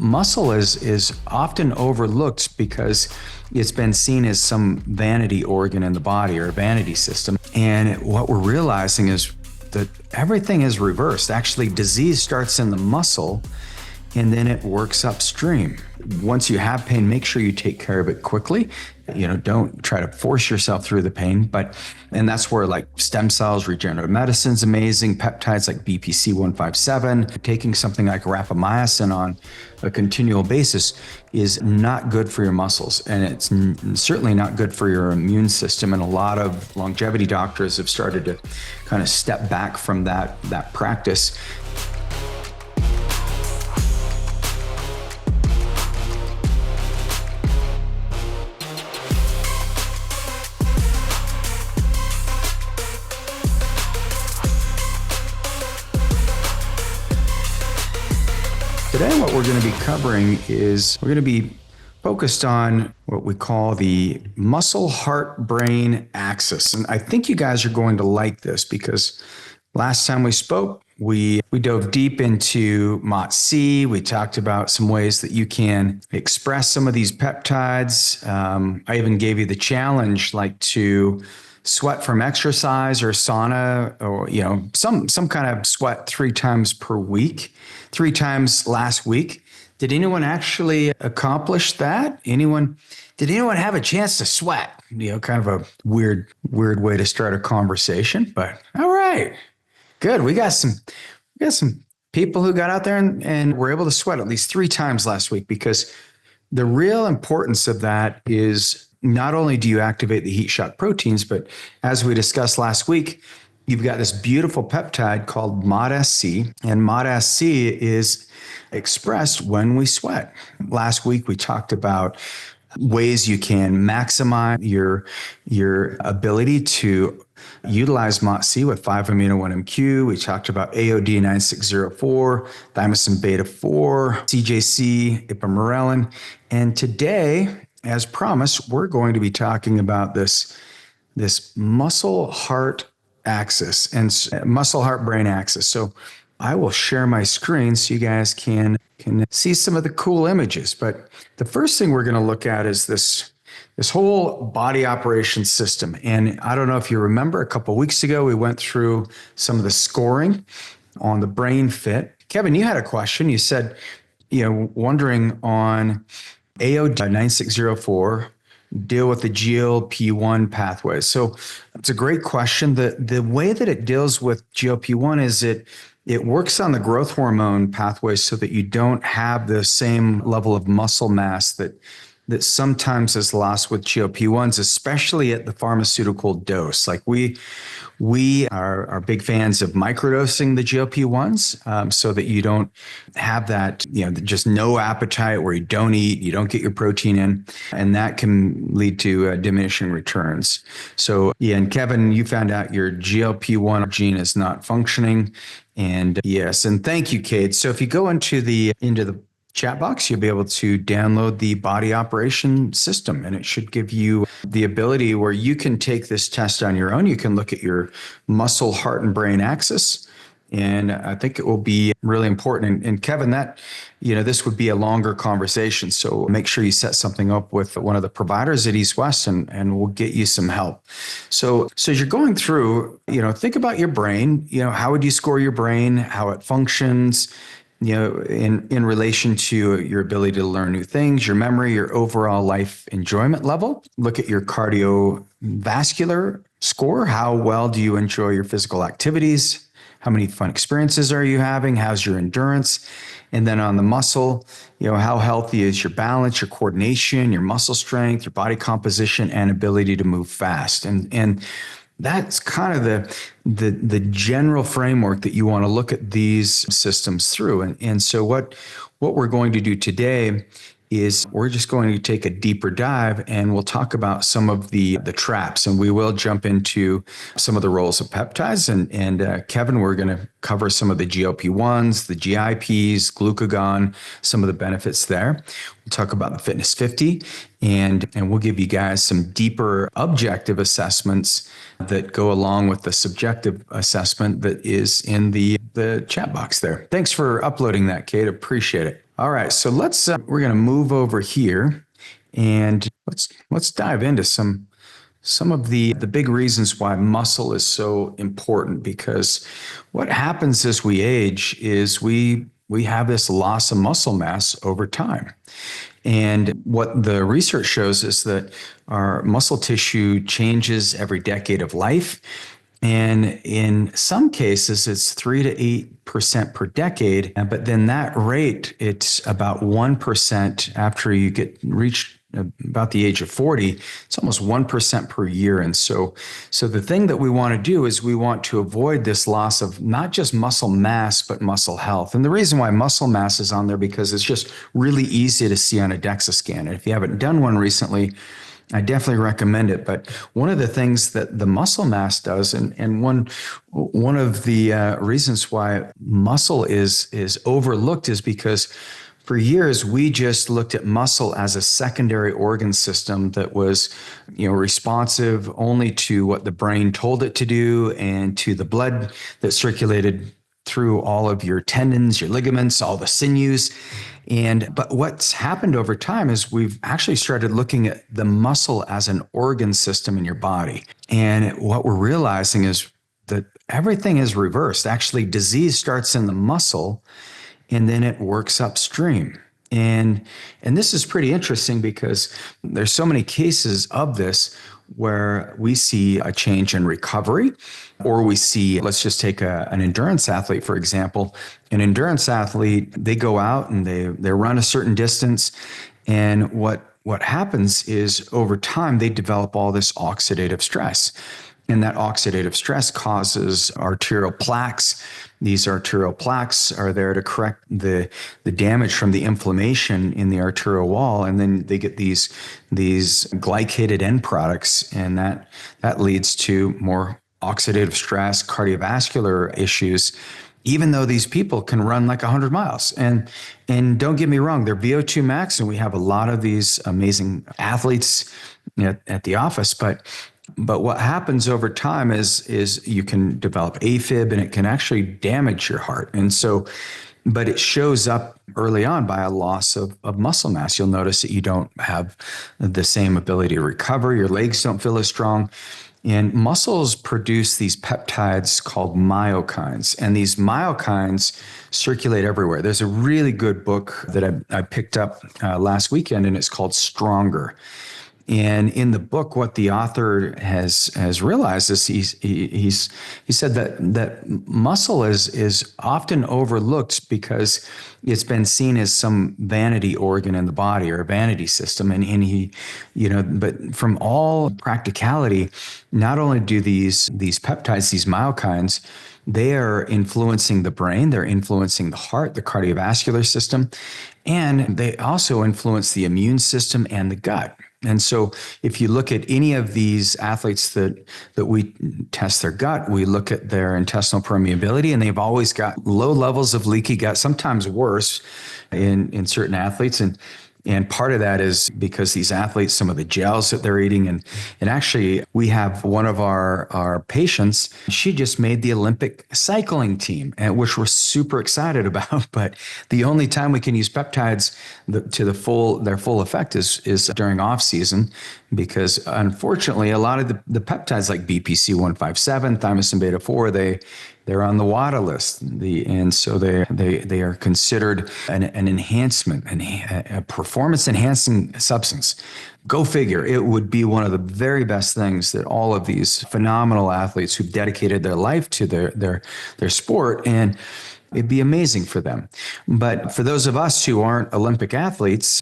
muscle is often overlooked because it's been seen as some vanity organ in the body or a vanity system. And what we're realizing is that everything is reversed. Actually, disease starts in the muscle and then it works upstream. Once you have pain, make sure you take care of it quickly. Don't try to force yourself through the pain, and that's where like stem cells, regenerative medicine is amazing. Peptides like BPC-157, taking something like rapamycin on a continual basis is not good for your muscles. And it's certainly not good for your immune system. And a lot of longevity doctors have started to kind of step back from that practice. Today, what we're going to be covering is we're going to be focused on what we call the muscle-heart-brain axis. And I think you guys are going to like this because last time we spoke, we dove deep into MOTS-c. We talked about some ways that you can express some of these peptides. I even gave you the challenge, like to sweat from exercise or sauna or, some kind of sweat 3 times per week, 3 times last week. Did anyone actually accomplish that? Did anyone have a chance to sweat? Kind of a weird way to start a conversation, but all right, good. We got some people who got out there and were able to sweat at least 3 times last week, because the real importance of that is not only do you activate the heat shock proteins, but as we discussed last week, you've got this beautiful peptide called MOTS-c, and MOTS-c is expressed when we sweat. Last week, we talked about ways you can maximize your ability to utilize MOTS-c with 5-amino-1-MQ. We talked about AOD 9604, thymosin beta 4, CJC, ipamorelin. And today, as promised, we're going to be talking about this muscle-heart axis and muscle-heart-brain axis. So I will share my screen so you guys can see some of the cool images. But the first thing we're going to look at is this whole body operation system. And I don't know if you remember, a couple of weeks ago, we went through some of the scoring on the brain fit. Kevin, you had a question. You said, wondering on AOD 9604, deal with the GLP-1 pathways. So it's a great question. The way that it deals with GLP-1 is it works on the growth hormone pathways so that you don't have the same level of muscle mass that sometimes is lost with GLP-1s, especially at the pharmaceutical dose. Like we are big fans of microdosing the GLP-1s so that you don't have that, just no appetite where you don't eat, you don't get your protein in, and that can lead to diminishing returns. So, and Kevin, you found out your GLP-1 gene is not functioning. And yes, and thank you, Kate. So if you go into the chat box, you'll be able to download the body operation system, and it should give you the ability where you can take this test on your own. You can look at your muscle, heart, and brain axis. And I think it will be really important. And Kevin, this would be a longer conversation. So make sure you set something up with one of the providers at East West, and we'll get you some help. So as you're going through, think about your brain. How would you score your brain, how it functions, in relation to your ability to learn new things, your memory, your overall life enjoyment level. Look at your cardiovascular score. How well do you enjoy your physical activities? How many fun experiences are you having? How's your endurance? And then on the muscle, how healthy is your balance, your coordination, your muscle strength, your body composition, and ability to move fast. And that's kind of the general framework that you want to look at these systems through. And so what we're going to do today is we're just going to take a deeper dive, and we'll talk about some of the traps, and we will jump into some of the roles of peptides. And Kevin, we're going to cover some of the GLP-1s, the GIPs, glucagon, some of the benefits there. We'll talk about the Fitness 50, and we'll give you guys some deeper objective assessments that go along with the subjective assessment that is in the chat box there. Thanks for uploading that, Kate. Appreciate it. All right, so we're going to move over here and let's dive into some of the big reasons why muscle is so important, because what happens as we age is we have this loss of muscle mass over time. And what the research shows is that our muscle tissue changes every decade of life. And in some cases, it's 3 to 8% per decade. But then that rate, it's about 1% after you reach about the age of 40. It's almost 1% per year. And so the thing that we want to do is we want to avoid this loss of not just muscle mass, but muscle health. And the reason why muscle mass is on there, because it's just really easy to see on a DEXA scan. And if you haven't done one recently, I definitely recommend it. But one of the things that the muscle mass does, and one of the reasons why muscle is overlooked, is because for years we just looked at muscle as a secondary organ system that was, responsive only to what the brain told it to do and to the blood that circulated through all of your tendons, your ligaments, all the sinews. But what's happened over time is we've actually started looking at the muscle as an organ system in your body. And what we're realizing is that everything is reversed. Actually, disease starts in the muscle and then it works upstream. And this is pretty interesting because there's so many cases of this where we see a change in recovery, or we see, let's just take an endurance athlete, for example. An endurance athlete, they go out and they run a certain distance. And what happens is over time, they develop all this oxidative stress. And that oxidative stress causes arterial plaques. These arterial plaques are there to correct the damage from the inflammation in the arterial wall. And then they get these glycated end products, and that leads to more oxidative stress, cardiovascular issues, even though these people can run like 100 miles. And don't get me wrong, they're VO2 max, and we have a lot of these amazing athletes at the office, but what happens over time is you can develop AFib, and it can actually damage your heart. And so, but it shows up early on by a loss of muscle mass. You'll notice that you don't have the same ability to recover. Your legs don't feel as strong. And muscles produce these peptides called myokines. And these myokines circulate everywhere. There's a really good book that I picked up last weekend, and it's called Stronger. And in the book, what the author has realized is he said that muscle is often overlooked because it's been seen as some vanity organ in the body, or a vanity system. And he, but from all practicality, not only do these peptides, these myokines, they are influencing the brain, they're influencing the heart, the cardiovascular system, and they also influence the immune system and the gut. And so if you look at any of these athletes that we test their gut, we look at their intestinal permeability, and they've always got low levels of leaky gut, sometimes worse in certain athletes. And part of that is because these athletes, some of the gels that they're eating, and actually we have one of our patients, she just made the Olympic cycling team, which we're super excited about. But the only time we can use peptides to their full effect is during off season, because unfortunately a lot of the peptides like BPC 157, thymosin beta 4, they're on the WADA list, and so they are considered an enhancement, a performance-enhancing substance. Go figure. It would be one of the very best things that all of these phenomenal athletes who've dedicated their life to their sport, and it'd be amazing for them. But for those of us who aren't Olympic athletes,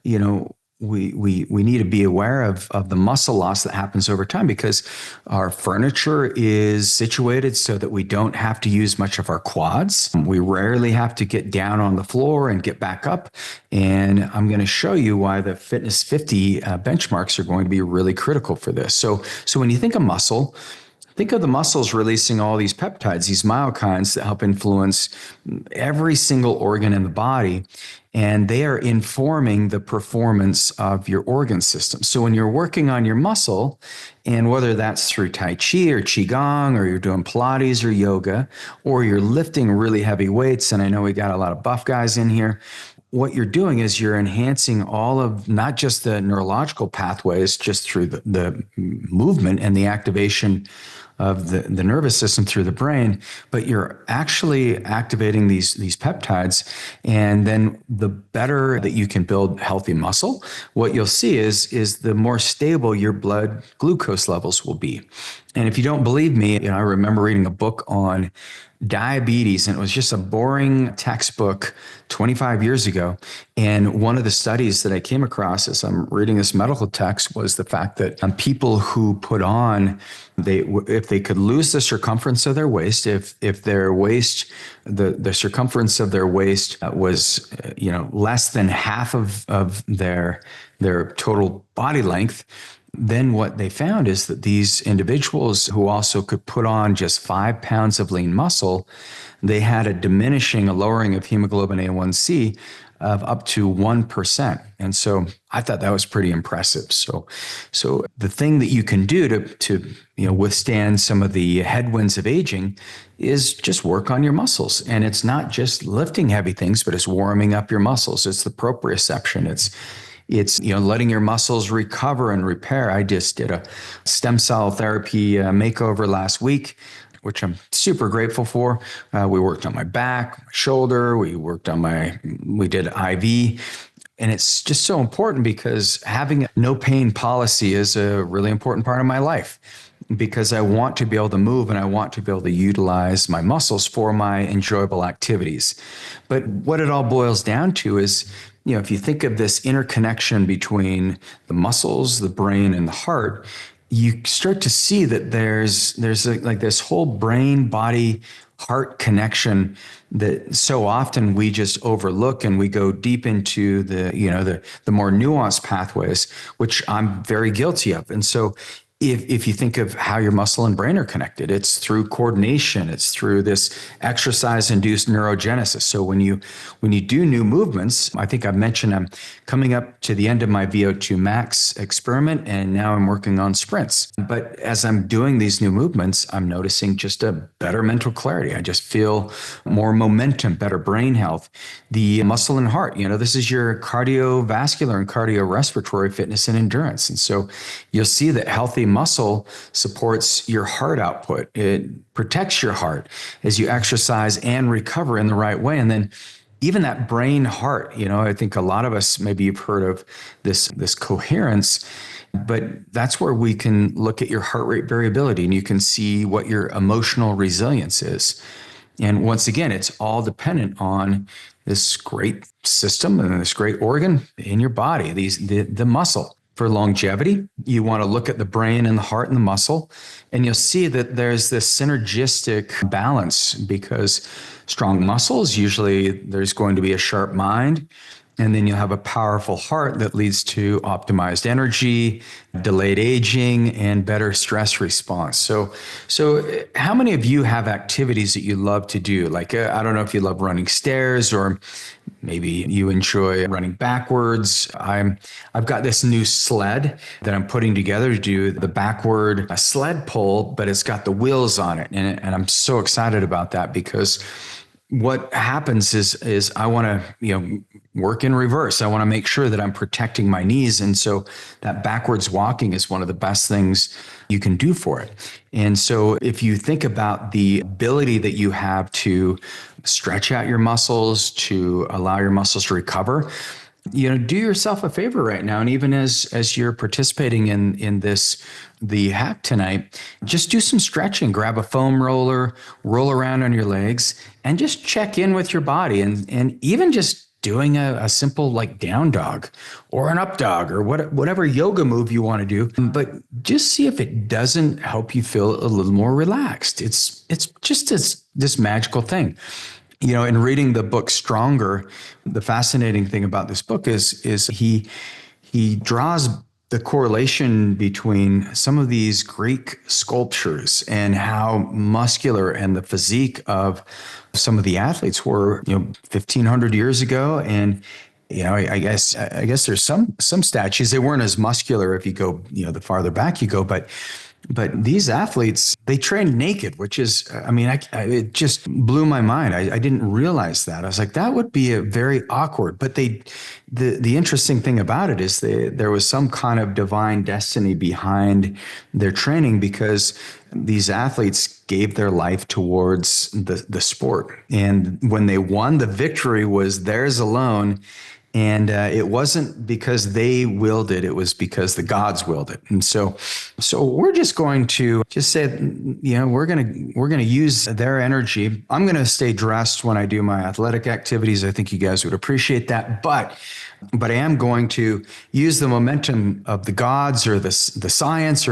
we need to be aware of the muscle loss that happens over time, because our furniture is situated so that we don't have to use much of our quads. We rarely have to get down on the floor and get back up. And I'm going to show you why the Fitness 50 benchmarks are going to be really critical for this. So when you think of muscle, think of the muscles releasing all these peptides, these myokines that help influence every single organ in the body, and they are informing the performance of your organ system. So when you're working on your muscle, and whether that's through Tai Chi or Qigong, or you're doing Pilates or yoga, or you're lifting really heavy weights, and I know we got a lot of buff guys in here, what you're doing is you're enhancing all of not just the neurological pathways just through the movement and the activation of the nervous system through the brain, but you're actually activating these peptides. And then the better that you can build healthy muscle, what you'll see is the more stable your blood glucose levels will be. And if you don't believe me, I remember reading a book on diabetes, and it was just a boring textbook 25 years ago. And one of the studies that I came across as I'm reading this medical text was the fact that people who put on, if they could lose the circumference of their waist, if their waist, the circumference of their waist was less than half of their total body length, then what they found is that these individuals who also could put on just 5 pounds of lean muscle, they had a lowering of hemoglobin A1C of up to 1%. And so I thought that was pretty impressive. So the thing that you can do to withstand some of the headwinds of aging is just work on your muscles. And it's not just lifting heavy things, but it's warming up your muscles. It's the proprioception. It's letting your muscles recover and repair. I just did a stem cell therapy makeover last week, which I'm super grateful for. We worked on my back, my shoulder. We did IV. And it's just so important because having a no pain policy is a really important part of my life, because I want to be able to move and I want to be able to utilize my muscles for my enjoyable activities. But what it all boils down to is, if you think of this interconnection between the muscles, the brain, and the heart, you start to see that there's like this whole brain, body, heart connection that so often we just overlook, and we go deep into the more nuanced pathways, which I'm very guilty of. And so if you think of how your muscle and brain are connected, it's through coordination, it's through this exercise-induced neurogenesis. So when you do new movements, I think I've mentioned I'm coming up to the end of my VO2 max experiment, and now I'm working on sprints. But as I'm doing these new movements, I'm noticing just a better mental clarity. I just feel more momentum, better brain health. The muscle and heart, this is your cardiovascular and cardiorespiratory fitness and endurance. And so you'll see that healthy muscle supports your heart output. It protects your heart as you exercise and recover in the right way. And then even that brain heart, I think a lot of us, maybe you've heard of this coherence, but that's where we can look at your heart rate variability, and you can see what your emotional resilience is. And once again, it's all dependent on this great system and this great organ in your body, the muscle. For longevity, you want to look at the brain and the heart and the muscle, and you'll see that there's this synergistic balance, because strong muscles, usually there's going to be a sharp mind, and then you'll have a powerful heart that leads to optimized energy, delayed aging, and better stress response. So how many of you have activities that you love to do? Like, I don't know if you love running stairs, or maybe you enjoy running backwards. I've got this new sled that I'm putting together to do the backward sled pull, but it's got the wheels on it. And I'm so excited about that, because what happens is I want to, work in reverse. I want to make sure that I'm protecting my knees. And so that backwards walking is one of the best things you can do for it. And so if you think about the ability that you have to stretch out your muscles, to allow your muscles to recover, do yourself a favor right now. And even as you're participating in the hack tonight, just do some stretching, grab a foam roller, roll around on your legs, and just check in with your body. And even just doing a simple like down dog or an up dog or whatever yoga move you want to do, but just see if it doesn't help you feel a little more relaxed. It's just this magical thing. In reading the book Stronger, the fascinating thing about this book is he draws the correlation between some of these Greek sculptures and how muscular and the physique of some of the athletes were, 1,500 years ago. And, I guess there's some statues, they weren't as muscular if you go, the farther back you go, but But these athletes, they train naked, which is, I mean, it just blew my mind. I didn't realize that. I was like, that would be a very awkward. But the interesting thing about it is there was some kind of divine destiny behind their training, because these athletes gave their life towards the sport. And when they won, the victory was theirs alone. And it wasn't because they willed it; it was because the gods willed it. And so we're just going to just say, we're gonna use their energy. I'm gonna stay dressed when I do my athletic activities. I think you guys would appreciate that, but I am going to use the momentum of the gods, or the science,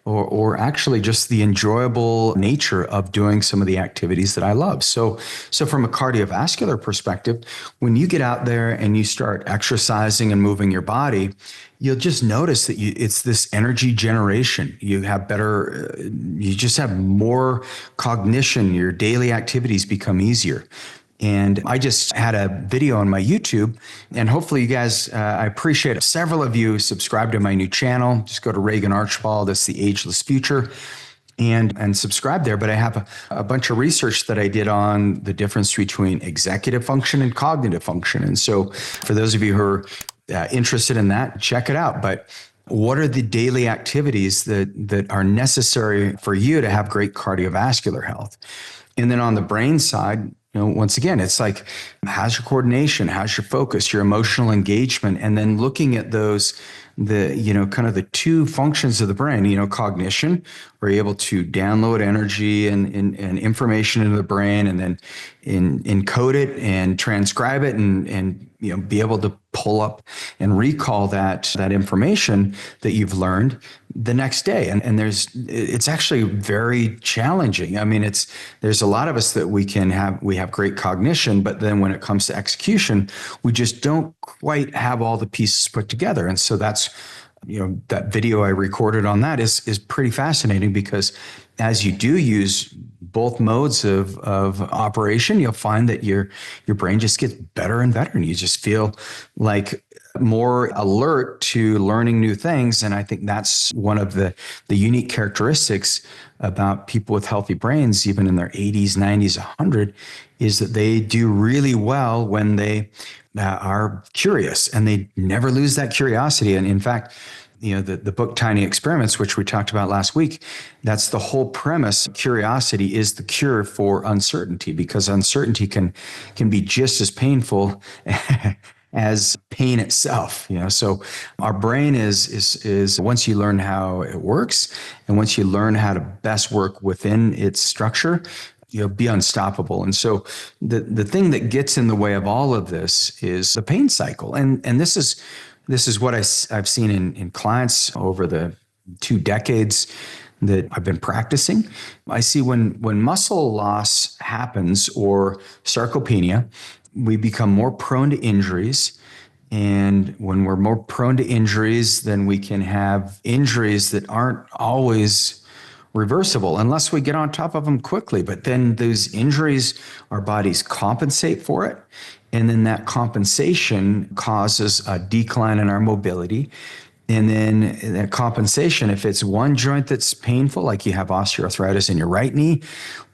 or actually just the enjoyable nature of doing some of the activities that I love. So from a cardiovascular perspective, when you get out there and you start exercising and moving your body, you'll just notice that it's this energy generation. You have better, you just have more cognition. Your daily activities become easier. And I just had a video on my YouTube, and hopefully you guys, I appreciate it. Several of you subscribe to my new channel. Just go to Regan Archibald, that's the Ageless Future, and subscribe there. But I have a bunch of research that I did on the difference between executive function and cognitive function. And so for those of you who are interested in that, check it out. But what are the daily activities that are necessary for you to have great cardiovascular health? And then on the brain side, once again, it's like, how's your coordination? How's your focus, your emotional engagement? And then looking at those, kind of the two functions of the brain, cognition, we're able to download energy and information into the brain, and then encode it and transcribe it, and be able to pull up and recall that information that you've learned the next day. And it's actually very challenging. I mean, there's a lot of us that we have great cognition, but then when it comes to execution, we just don't quite have all the pieces put together. And so that's, that video I recorded on that is pretty fascinating, because as you do use both modes of operation, you'll find that your brain just gets better and better, and you just feel like more alert to learning new things. And I think that's one of the unique characteristics about people with healthy brains, even in their 80s, 90s, 100, is that they do really well when they are curious, and they never lose that curiosity. And in fact, the book Tiny Experiments, which we talked about last week, that's the whole premise. Curiosity is the cure for uncertainty, because uncertainty can be just as painful as pain itself. So our brain is once you learn how it works, and once you learn how to best work within its structure, you'll be unstoppable. And so the thing that gets in the way of all of this is the pain cycle. And this is what I've seen in clients over the 2 decades that I've been practicing. I see when muscle loss happens, or sarcopenia, we become more prone to injuries. And when we're more prone to injuries, then we can have injuries that aren't always reversible unless we get on top of them quickly. But then those injuries, our bodies compensate for it. And then that compensation causes a decline in our mobility. And then that compensation, if it's one joint that's painful, like you have osteoarthritis in your right knee,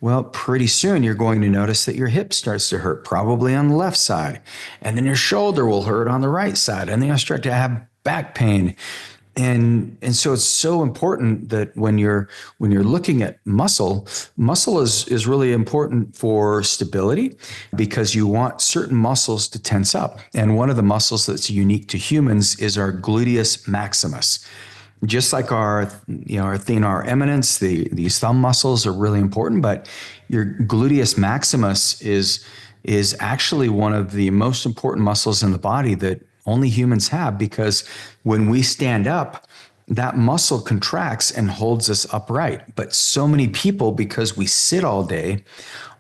well, pretty soon you're going to notice that your hip starts to hurt, probably on the left side. And then your shoulder will hurt on the right side. And then you'll start to have back pain. And so it's so important that when you're looking at muscle is really important for stability, because you want certain muscles to tense up. And one of the muscles that's unique to humans is our gluteus maximus. Just like our thenar eminence, these thumb muscles are really important, but your gluteus maximus is actually one of the most important muscles in the body that only humans have, because when we stand up, that muscle contracts and holds us upright. But so many people, because we sit all day,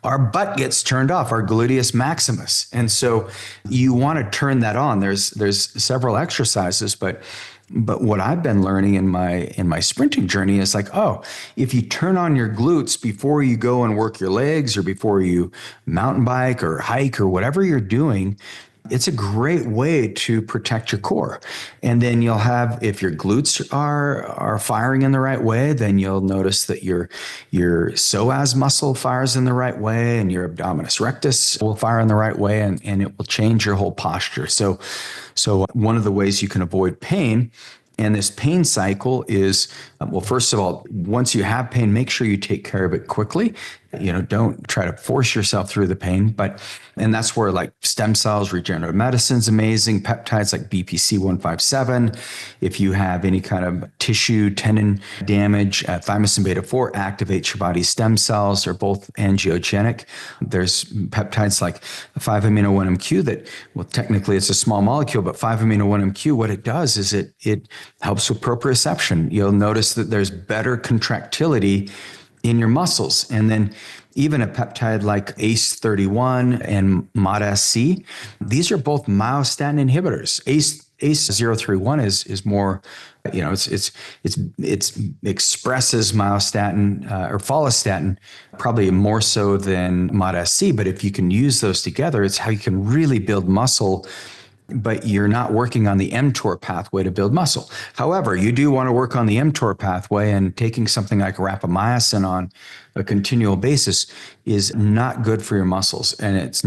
our butt gets turned off, our gluteus maximus. And so you want to turn that on. There's several exercises, but what I've been learning in my sprinting journey is like, if you turn on your glutes before you go and work your legs, or before you mountain bike or hike or whatever you're doing, It's a great way to protect your core. And then you'll have, if your glutes are firing in the right way, then you'll notice that your psoas muscle fires in the right way, and your abdominis rectus will fire in the right way, and it will change your whole posture. So one of the ways you can avoid pain, and this pain cycle is, well, first of all, once you have pain, make sure you take care of it quickly. Don't try to force yourself through the pain, and that's where like stem cells, regenerative medicine's amazing, peptides like BPC 157. If you have any kind of tissue, tendon damage, thymosin beta 4 activates your body's stem cells. They're both angiogenic. There's peptides like 5-amino-1-MQ that, well, technically it's a small molecule, but 5-amino-1-MQ, what it does is it helps with proprioception. You'll notice that there's better contractility in your muscles. And then even a peptide like ACE31 and MOTS-c, these are both myostatin inhibitors. ACE031 is more, it expresses myostatin or follistatin probably more so than MOTS-c. But if you can use those together, it's how you can really build muscle, but you're not working on the mTOR pathway to build muscle. However, you do want to work on the mTOR pathway, and taking something like rapamycin on a continual basis is not good for your muscles. And it's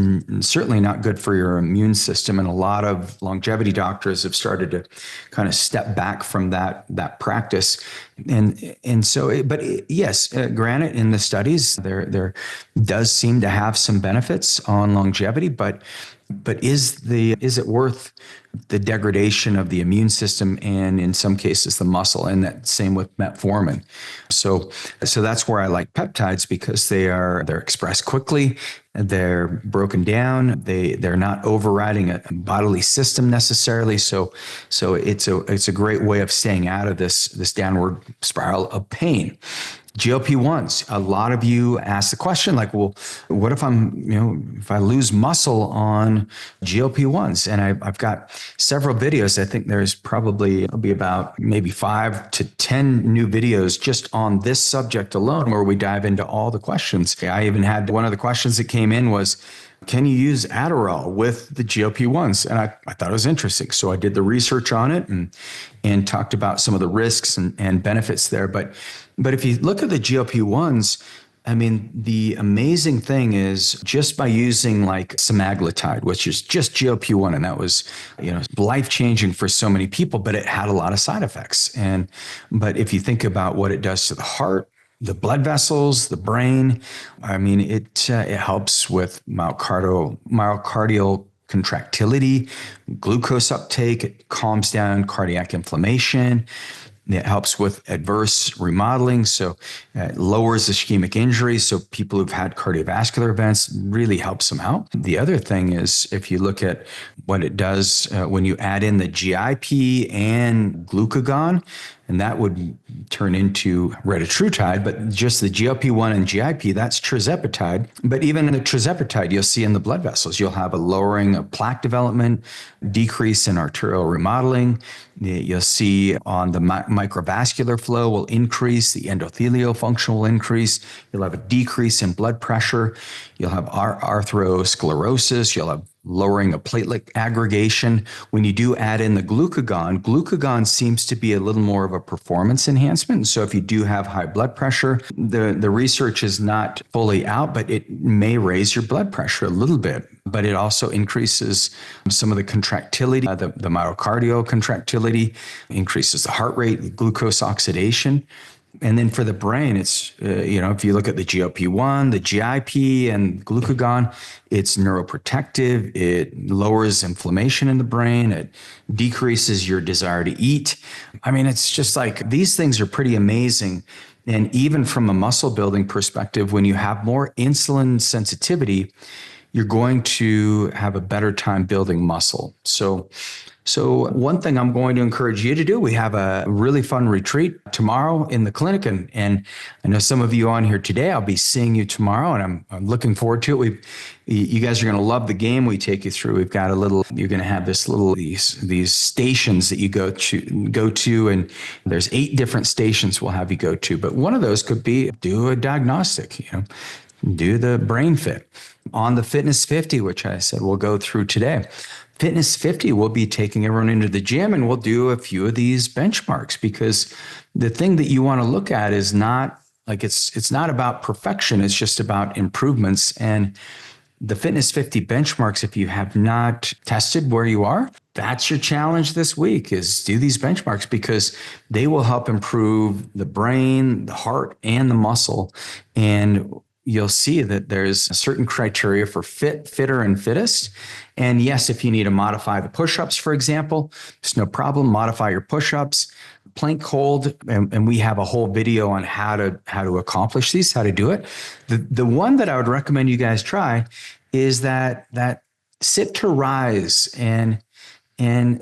certainly not good for your immune system. And a lot of longevity doctors have started to kind of step back from that practice. And so, yes, granted, in the studies, there does seem to have some benefits on longevity, but is it worth the degradation of the immune system and in some cases the muscle? And that same with metformin. So that's where I like peptides, because they're expressed quickly, they're broken down, they're not overriding a bodily system necessarily. So it's a great way of staying out of this downward spiral of pain. GLP-1s. A lot of you ask the question like, well, what if if I lose muscle on GLP-1s? And I've got several videos. I think it'll be about maybe 5 to 10 new videos just on this subject alone, where we dive into all the questions. I even had one of the questions that came in was, can you use Adderall with the GLP-1s? And I thought it was interesting. So I did the research on it and talked about some of the risks and benefits there. But if you look at the GLP-1s, I mean, the amazing thing is just by using like semaglutide, which is just GLP-1, and that was, life-changing for so many people, but it had a lot of side effects. But if you think about what it does to the heart, the blood vessels, the brain, I mean, it helps with myocardial contractility, glucose uptake, it calms down cardiac inflammation. It helps with adverse remodeling, so it lowers ischemic injury. So people who've had cardiovascular events, really helps them out. The other thing is, if you look at what it does when you add in the GIP and glucagon, and that would turn into retatrutide, but just the GLP-1 and GIP, that's tirzepatide. But even in the tirzepatide, you'll see in the blood vessels, you'll have a lowering of plaque development, decrease in arterial remodeling. You'll see on the microvascular flow will increase, the endothelial function will increase. You'll have a decrease in blood pressure. You'll have atherosclerosis. You'll have lowering of platelet aggregation. When you do add in the glucagon seems to be a little more of a performance enhancement. So if you do have high blood pressure, the research is not fully out, but it may raise your blood pressure a little bit. But it also increases some of the contractility, the myocardial contractility, increases the heart rate, glucose oxidation. And then for the brain, it's, if you look at the GLP-1, the GIP, and glucagon, it's neuroprotective. It lowers inflammation in the brain. It decreases your desire to eat. I mean, it's just like, these things are pretty amazing. And even from a muscle building perspective, when you have more insulin sensitivity, you're going to have a better time building muscle. So one thing I'm going to encourage you to do, we have a really fun retreat tomorrow in the clinic. And I know some of you on here today, I'll be seeing you tomorrow, and I'm looking forward to it. You guys are going to love the game we take you through. We've got you're going to have these stations that you go to, and there's 8 different stations we'll have you go to. But one of those could be do a diagnostic, do the brain fit on the Fitness 50, which I said we'll go through today. Fitness 50, we'll be taking everyone into the gym and we'll do a few of these benchmarks, because the thing that you want to look at is not like it's not about perfection. It's just about improvements. And the Fitness 50 benchmarks, if you have not tested where you are, that's your challenge this week, is do these benchmarks, because they will help improve the brain, the heart, and the muscle. And you'll see that there's a certain criteria for fit, fitter, and fittest. And yes, if you need to modify the push-ups, for example, it's no problem. Modify your push-ups, plank hold, and we have a whole video on how to accomplish these, how to do it. The one that I would recommend you guys try is that sit to rise. And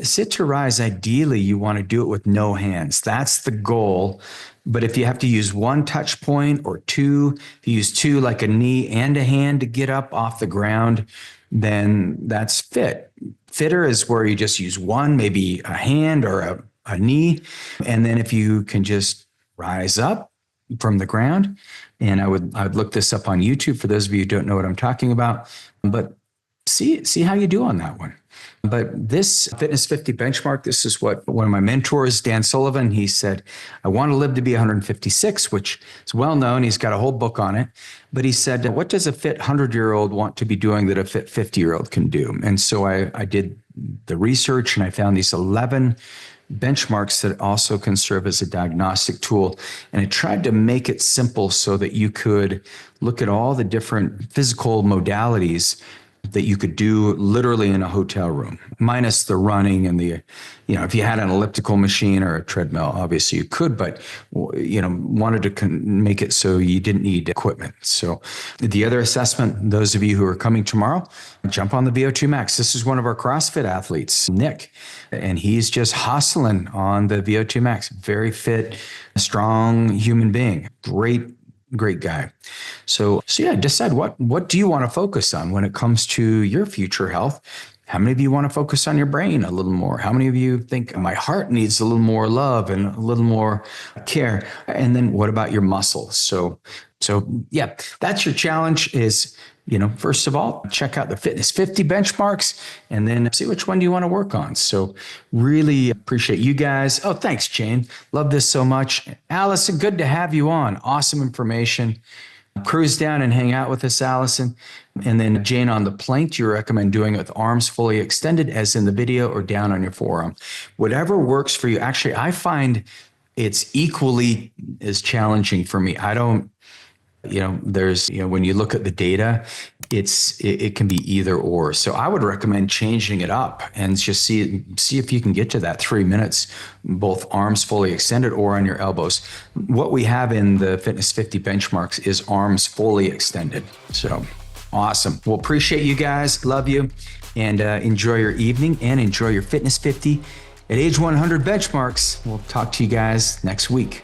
sit to rise, ideally, you want to do it with no hands. That's the goal. But if you have to use one touch point or two, if you use two, like a knee and a hand to get up off the ground, then that's fit. Fitter is where you just use one, maybe a hand or a knee. And then if you can just rise up from the ground, and I would look this up on YouTube for those of you who don't know what I'm talking about, but see how you do on that one. But this Fitness 50 benchmark, this is what one of my mentors, Dan Sullivan, he said, I want to live to be 156, which is well known. He's got a whole book on it. But he said, what does a fit 100-year-old want to be doing that a fit 50-year-old can do? And so I did the research, and I found these 11 benchmarks that also can serve as a diagnostic tool. And I tried to make it simple so that you could look at all the different physical modalities that you could do literally in a hotel room, minus the running and the, if you had an elliptical machine or a treadmill, obviously you could, but, wanted to make it so you didn't need equipment. So the other assessment, those of you who are coming tomorrow, jump on the VO2 Max. This is one of our CrossFit athletes, Nick, and he's just hustling on the VO2 Max. Very fit, strong human being. Great guy. So yeah, decide what do you want to focus on when it comes to your future health? How many of you want to focus on your brain a little more? How many of you think my heart needs a little more love and a little more care? And then what about your muscles? So yeah, that's your challenge is, first of all, check out the Fitness 50 benchmarks and then see which one do you want to work on. So really appreciate you guys. Oh, thanks, Jane. Love this so much. Allison, good to have you on. Awesome information. Cruise down and hang out with us, Allison. And then Jane, on the plank, do you recommend doing it with arms fully extended as in the video or down on your forearm? Whatever works for you. Actually, I find it's equally as challenging for me. I don't, there's, when you look at the data, it can be either or. So I would recommend changing it up and just see if you can get to that 3 minutes, both arms fully extended or on your elbows. What we have in the Fitness 50 benchmarks is arms fully extended. So awesome. Well, appreciate you guys. Love you, and enjoy your evening and enjoy your Fitness 50 at age 100 benchmarks. We'll talk to you guys next week.